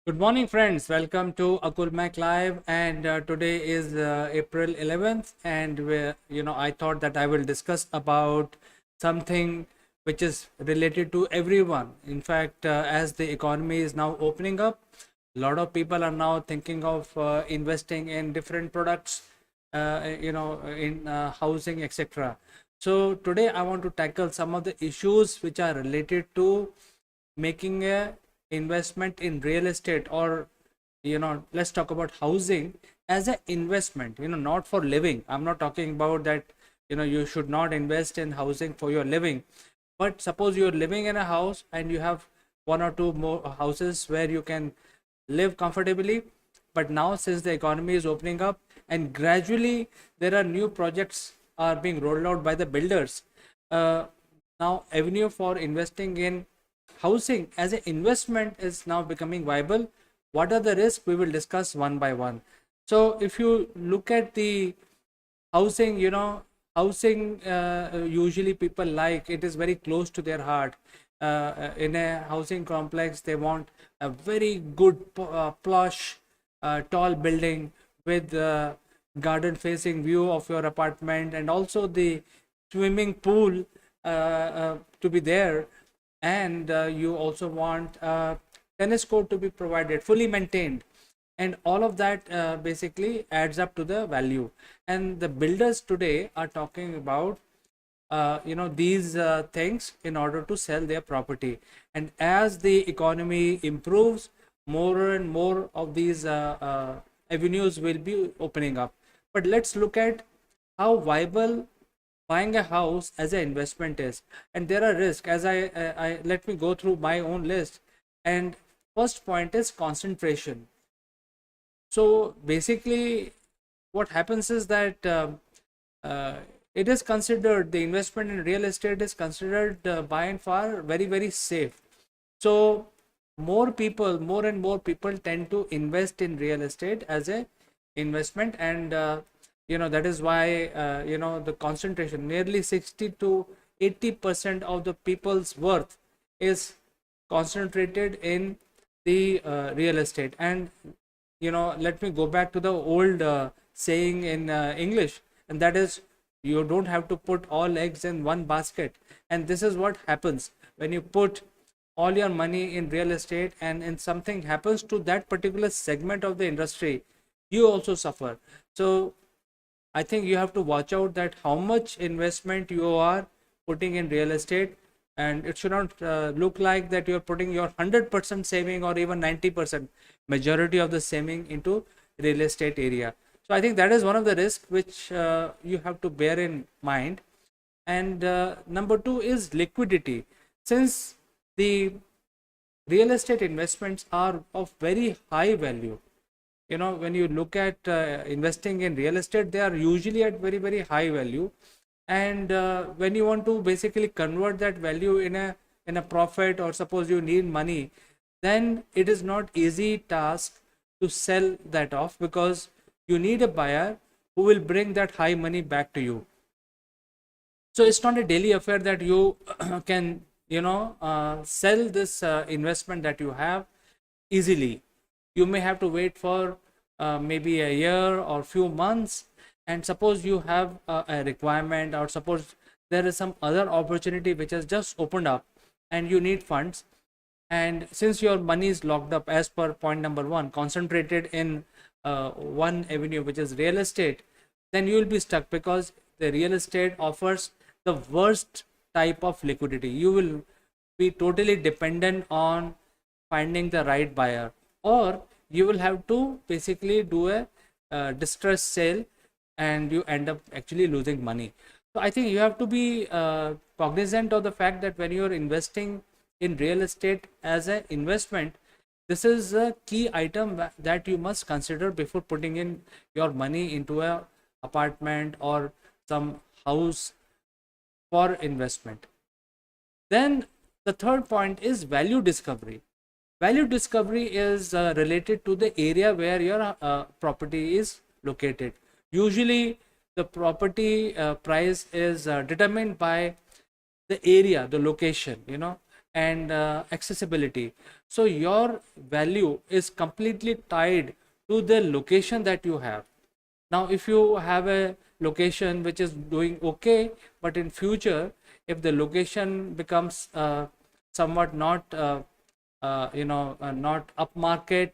Good morning, friends. Welcome to AKULMACH Live, and today is April 11th, and I thought that I will discuss about something which is related to everyone. In fact, as the economy is now opening up, a lot of people are now thinking of investing in different products, in housing, etc. So today I want to tackle some of the issues which are related to making a investment in real estate, or let's talk about housing as an investment, not for living. I'm not talking about that you should not invest in housing for your living, but suppose you're living in a house and you have one or two more houses where you can live comfortably. But now, since the economy is opening up and gradually there are new projects are being rolled out by the builders, uh, now avenue for investing in housing as an investment is now becoming viable. What are the risks? We will discuss one by one. So if you look at the housing, housing, usually people like it is very close to their heart. In a housing complex, they want a very good plush tall building with garden facing view of your apartment, and also the swimming pool to be there. And you also want a tennis court to be provided, fully maintained, and all of that basically adds up to the value. And the builders today are talking about these things in order to sell their property. And as the economy improves, more and more of these avenues will be opening up. But let's look at how viable buying a house as an investment is. And there are risks. As I let me go through my own list. And first point is concentration. So basically what happens is that uh, it is considered, the investment in real estate is considered by and far very safe. So more and more people tend to invest in real estate as a investment. And that is why the concentration, nearly 60 to 80% of the people's worth is concentrated in the real estate. And let me go back to the old saying in English, and that is, you don't have to put all eggs in one basket. And this is what happens when you put all your money in real estate, and something happens to that particular segment of the industry, you also suffer. So I think you have to watch out that how much investment you are putting in real estate. And it should not look like that you're putting your 100% saving or even 90% majority of the saving into real estate area. So I think that is one of the risks which you have to bear in mind. And number two is liquidity. Since the real estate investments are of very high value, when you look at investing in real estate, they are usually at very high value. And when you want to basically convert that value in a profit, or suppose you need money, then it is not easy task to sell that off, because you need a buyer who will bring that high money back to you. So it's not a daily affair that you can sell this investment that you have easily. You may have to wait for maybe a year or few months. And suppose you have a requirement, or suppose there is some other opportunity which has just opened up and you need funds. And since your money is locked up, as per point number one, concentrated in one avenue, which is real estate, then you will be stuck, because the real estate offers the worst type of liquidity. You will be totally dependent on finding the right buyer, or you will have to basically do a distress sale, and you end up actually losing money. So I think you have to be cognizant of the fact that when you are investing in real estate as an investment, this is a key item that you must consider before putting in your money into a apartment or some house for investment. Then the third point is value discovery. Value discovery is related to the area where your property is located. Usually the property price is determined by the area, the location. and accessibility. So your value is completely tied to the location that you have. Now, if you have a location which is doing okay, but in future, if the location becomes somewhat not not upmarket,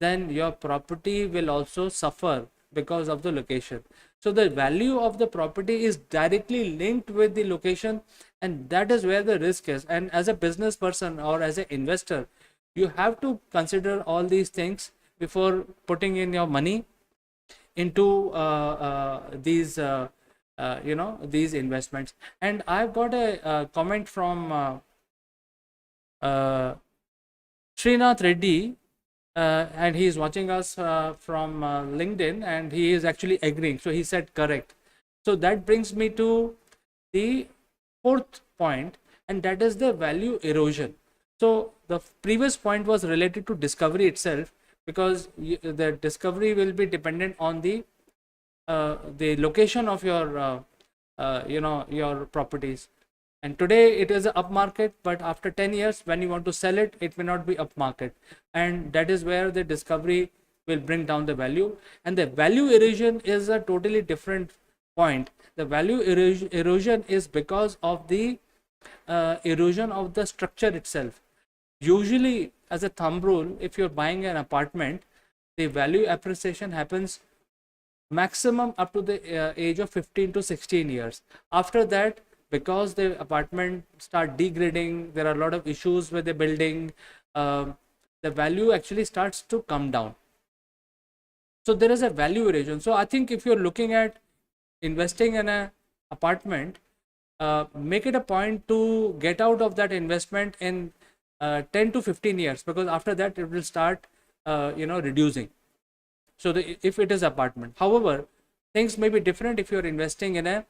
then your property will also suffer because of the location. So the value of the property is directly linked with the location, and that is where the risk is. And as a business person or as an investor, you have to consider all these things before putting in your money into these investments. And I've got a comment from Srinath Reddy, and he is watching us from LinkedIn, and he is actually agreeing. So he said correct. So that brings me to the fourth point, and that is the value erosion. So the previous point was related to discovery itself, because the discovery will be dependent on the location of your your properties. And today it is up market, but after 10 years when you want to sell it, it may not be up market, and that is where the discovery will bring down the value. And the value erosion is a totally different point. The value erosion is because of the erosion of the structure itself. Usually, as a thumb rule, if you're buying an apartment, the value appreciation happens maximum up to the age of 15 to 16 years. After that, because the apartment start degrading, there are a lot of issues with the building, the value actually starts to come down. So there is a value erosion. So I think if you're looking at investing in an apartment, make it a point to get out of that investment in 10 to 15 years, because after that it will start reducing. So if it is apartment, however, things may be different if you're investing in a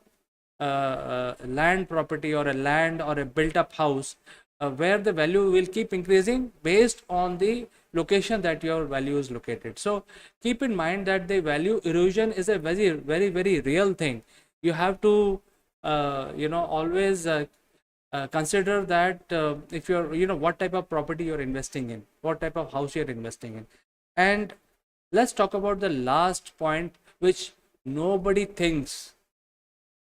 land property or a land or a built up house, where the value will keep increasing based on the location that your value is located. So keep in mind that the value erosion is a very, very, very real thing. You have to always consider that if you're what type of property you're investing in, what type of house you're investing in. And let's talk about the last point, which nobody thinks.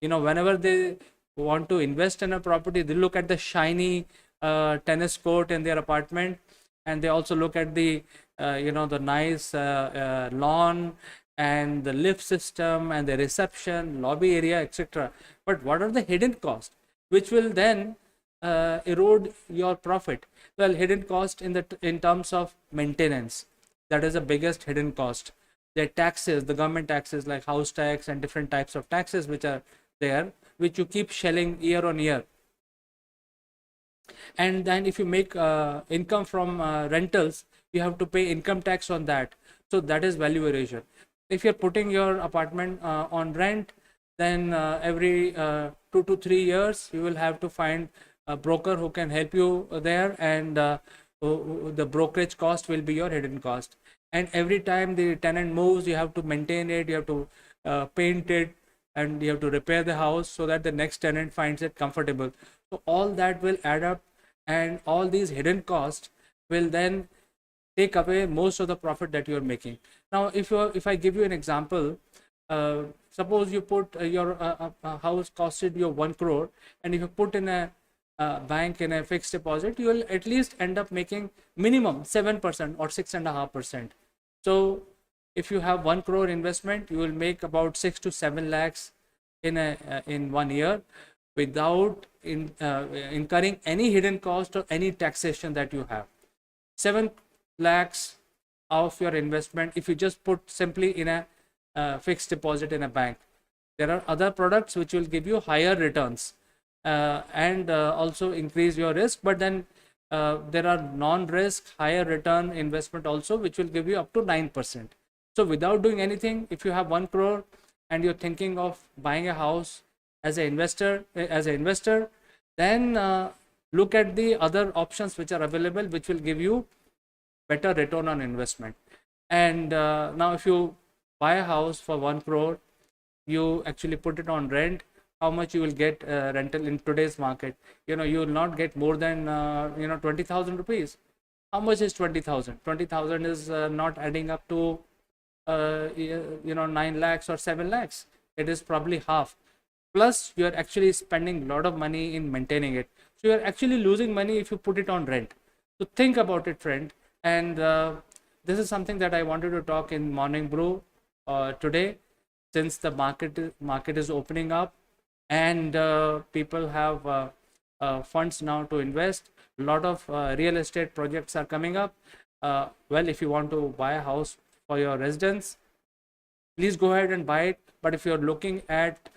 Whenever they want to invest in a property, they look at the shiny tennis court in their apartment, and they also look at the the nice lawn and the lift system and the reception lobby area, etc. But what are the hidden costs which will then erode your profit? Well, hidden cost in terms of maintenance, that is the biggest hidden cost. The taxes, the government taxes like house tax and different types of taxes which are there, which you keep shelling year on year. And then if you make income from rentals, you have to pay income tax on that. So that is value erosion. If you're putting your apartment on rent, then every 2 to 3 years you will have to find a broker who can help you there, and the brokerage cost will be your hidden cost. And every time the tenant moves, you have to maintain it, you have to paint it, and you have to repair the house so that the next tenant finds it comfortable. So all that will add up, and all these hidden costs will then take away most of the profit that you're making. Now, if I give you an example, suppose you put your house costed you 1 crore, and if you put in a bank in a fixed deposit, you will at least end up making minimum 7% or 6.5%. So if you have 1 crore investment, you will make about 6 to 7 lakhs in 1 year, without incurring any hidden cost or any taxation that you have. 7 lakhs of your investment, if you just put simply in a fixed deposit in a bank. There are other products which will give you higher returns and also increase your risk, but then there are non-risk higher return investment also, which will give you up to 9%. So without doing anything, if you have 1 crore and you're thinking of buying a house as an investor, then look at the other options which are available, which will give you better return on investment. And now if you buy a house for 1 crore, you actually put it on rent how much you will get rental in today's market. You know, you will not get more than 20,000 rupees. How much is 20,000? 20,000 is not adding up to 9 lakhs or 7 lakhs. It is probably half. Plus you are actually spending a lot of money in maintaining it, so you are actually losing money if you put it on rent. So think about it, friend. And this is something that I wanted to talk in Morning Brew today, since the market is opening up, and people have funds now to invest. A lot of real estate projects are coming up. Well, if you want to buy a house for your residence, please go ahead and buy it. But if you're looking at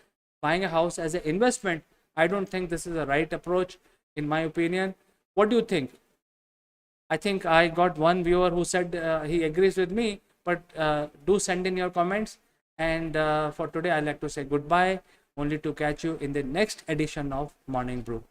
buying a house as an investment, I don't think this is the right approach, in my opinion. What do you think? I think I got one viewer who said he agrees with me, but do send in your comments. And for today, I'd like to say goodbye, only to catch you in the next edition of Morning Brew.